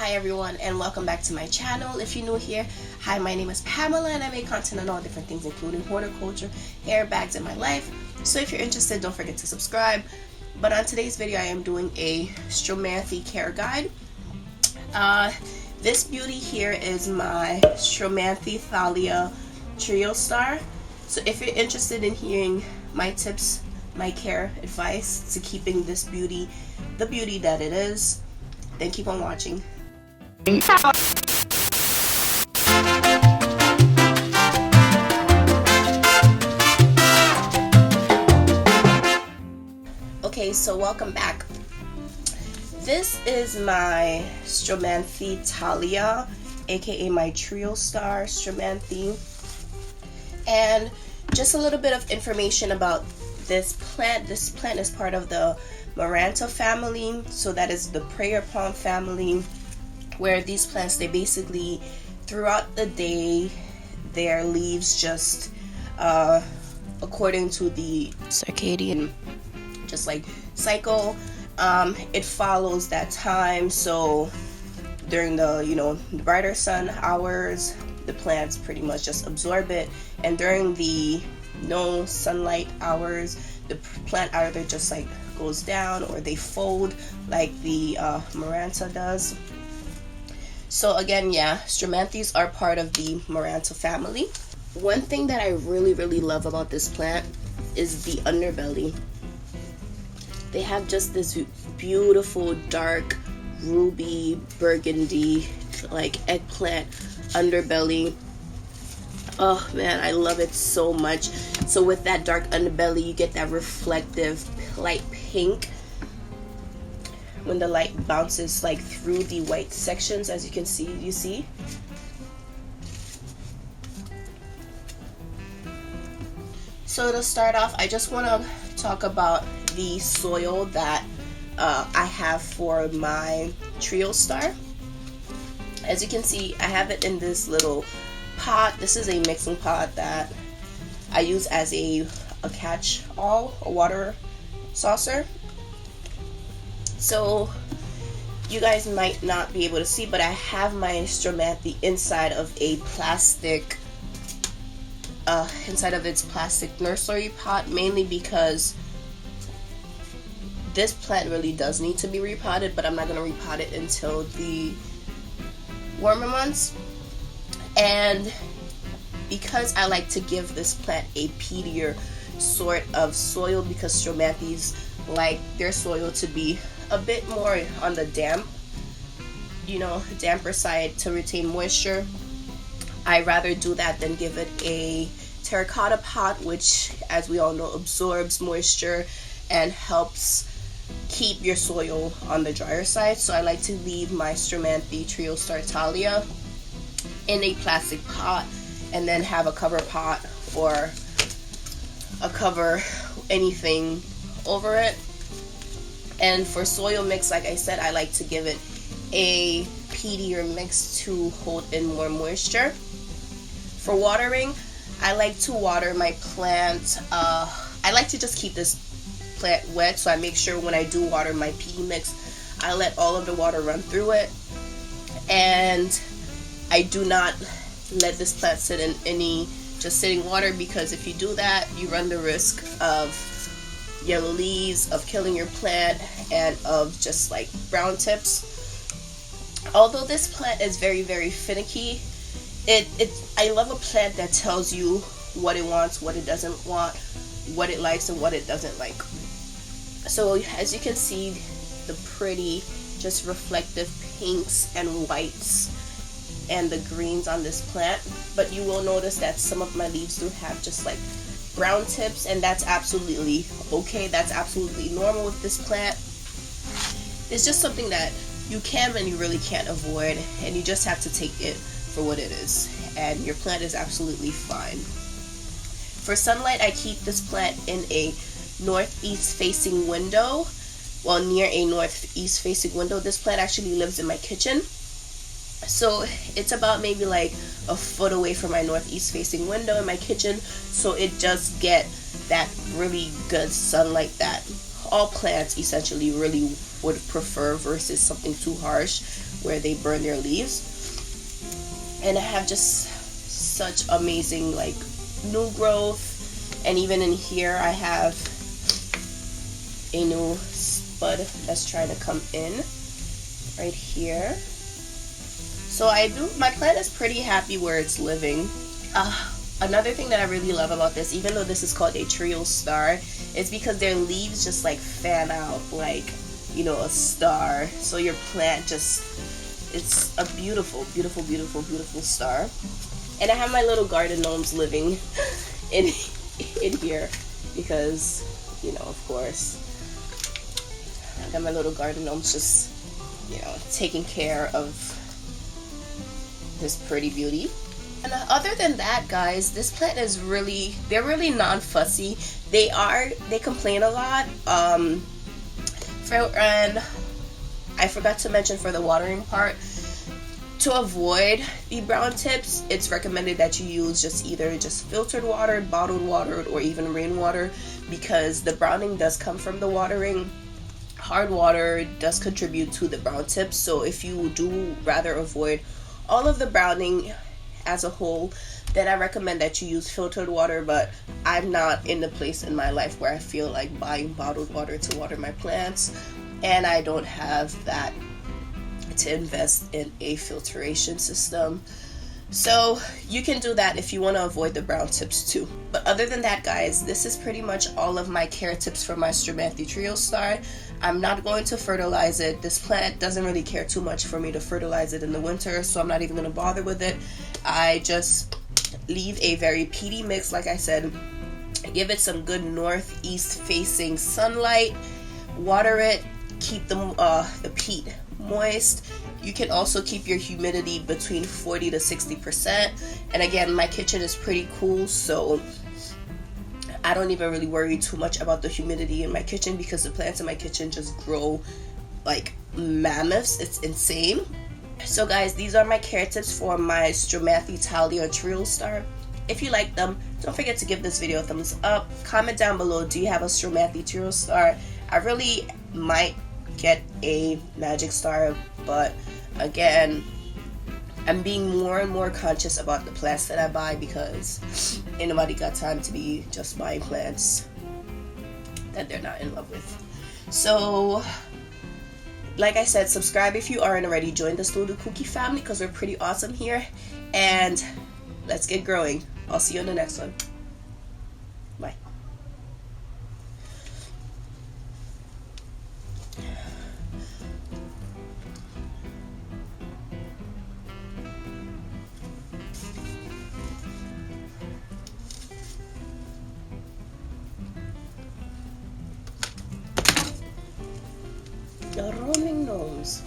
Hi everyone, and welcome back to my channel. If you're new here, hi, my name is Pamela and I make content on all different things including horticulture, hair, bags, and my life. So if you're interested, don't forget to subscribe. But on today's video I am doing a Stromanthe care guide. This beauty here is my Stromanthe Thalia Triostar. So if you're interested in hearing my tips, my care advice to keeping this beauty the beauty that it is, then keep on watching. Okay, so welcome back. This is my Stromanthe Thalia, aka my Triostar Stromanthe, and just a little bit of information about this plant. This plant is part of the maranta family, so that is the prayer palm family, where these plants, they basically throughout the day their leaves just according to the circadian just like cycle, it follows that time. So during the brighter sun hours, the plants pretty much just absorb it, and during the no sunlight hours, the plant either just like goes down or they fold like the maranta does. So again, yeah, Stromanthes are part of the maranta family. One thing that I really love about this plant is the underbelly. They have just this beautiful dark ruby burgundy like eggplant underbelly. Oh man, I love it so much. So with that dark underbelly, you get that reflective light pink when the light bounces like through the white sections, as you can see. You see? So to start off, I just want to talk about the soil that I have for my Triostar. As you can see, I have it in this little pot. This is a mixing pot that I use as a catch-all, a water saucer. So you guys might not be able to see, but I have my Stromanthe inside of a plastic inside of its plastic nursery pot, mainly because this plant really does need to be repotted, but I'm not going to repot it until the warmer months. And because I like to give this plant a peatier sort of soil, because Stromanthes like their soil to be a bit more on the damper side to retain moisture, I rather do that than give it a terracotta pot, which, as we all know, absorbs moisture and helps keep your soil on the drier side. So I like to leave my Stromanthe Triostar Thalia in a plastic pot, and then have a cover pot or a cover anything over it. And for soil mix, like I said, I like to give it a peatier mix to hold in more moisture. For watering, I like to water my plant. I like to just keep this plant wet, so I make sure when I do water my pea mix, I let all of the water run through it, and I do not let this plant sit in any just sitting water, because if you do that, you run the risk of yellow leaves, of killing your plant, and of just like brown tips. Although this plant is very finicky, I love a plant that tells you what it wants, what it doesn't want, what it likes, and what it doesn't like. So as you can see, the pretty just reflective pinks and whites and the greens on this plant, but you will notice that some of my leaves do have just like brown tips, and that's absolutely okay. That's absolutely normal with this plant. It's just something that you can and you really can't avoid, and you just have to take it for what it is, and your plant is absolutely fine. For sunlight, I keep this plant in a northeast facing window, well, near a northeast facing window. This plant actually lives in my kitchen, so it's about maybe like a foot away from my northeast facing window in my kitchen, so it does get that really good sunlight that all plants essentially really would prefer versus something too harsh where they burn their leaves. And I have just such amazing like new growth. And even in here I have a new spud that's trying to come in right here. So my plant is pretty happy where it's living. Another thing that I really love about this, even though this is called a Triostar, is because their leaves just like fan out like, you know, a star. So your plant just, it's a beautiful, beautiful, beautiful, beautiful star. And I have my little garden gnomes living in here because, you know, of course, I got my little garden gnomes just, you know, taking care of this pretty beauty. And other than that, guys, this plant is they're really non-fussy. They complain a lot. And I forgot to mention for the watering part, to avoid the brown tips, it's recommended that you use either filtered water, bottled water, or even rainwater, because the browning does come from the watering. Hard water does contribute to the brown tips. So if you do rather avoid all of the browning as a whole, then I recommend that you use filtered water. But I'm not in the place in my life where I feel like buying bottled water to water my plants, and I don't have that to invest in a filtration system. So you can do that if you want to avoid the brown tips too. But other than that, guys, this is pretty much all of my care tips for my Stromanthe Triostar. I'm not going to fertilize it. This plant doesn't really care too much for me to fertilize it in the winter, so I'm not even going to bother with it. I just leave a very peaty mix, like I said. Give it some good northeast facing sunlight. Water it. Keep the peat moist. You can also keep your humidity between 40 to 60%. And again, my kitchen is pretty cool, so I don't even really worry too much about the humidity in my kitchen because the plants in my kitchen just grow like mammoths. It's insane. So guys, these are my care tips for my Stromanthe Thalia Triostar. If you like them, don't forget to give this video a thumbs up. Comment down below, do you have a Stromanthe Triostar? I really might get a magic star, but again, I'm being more and more conscious about the plants that I buy because ain't nobody got time to be just buying plants that they're not in love with. So like I said, subscribe if you aren't already. Join the Slow Cookie family because we're pretty awesome here, and let's get growing. I'll see you in the next one. Bye. The roaming gnomes.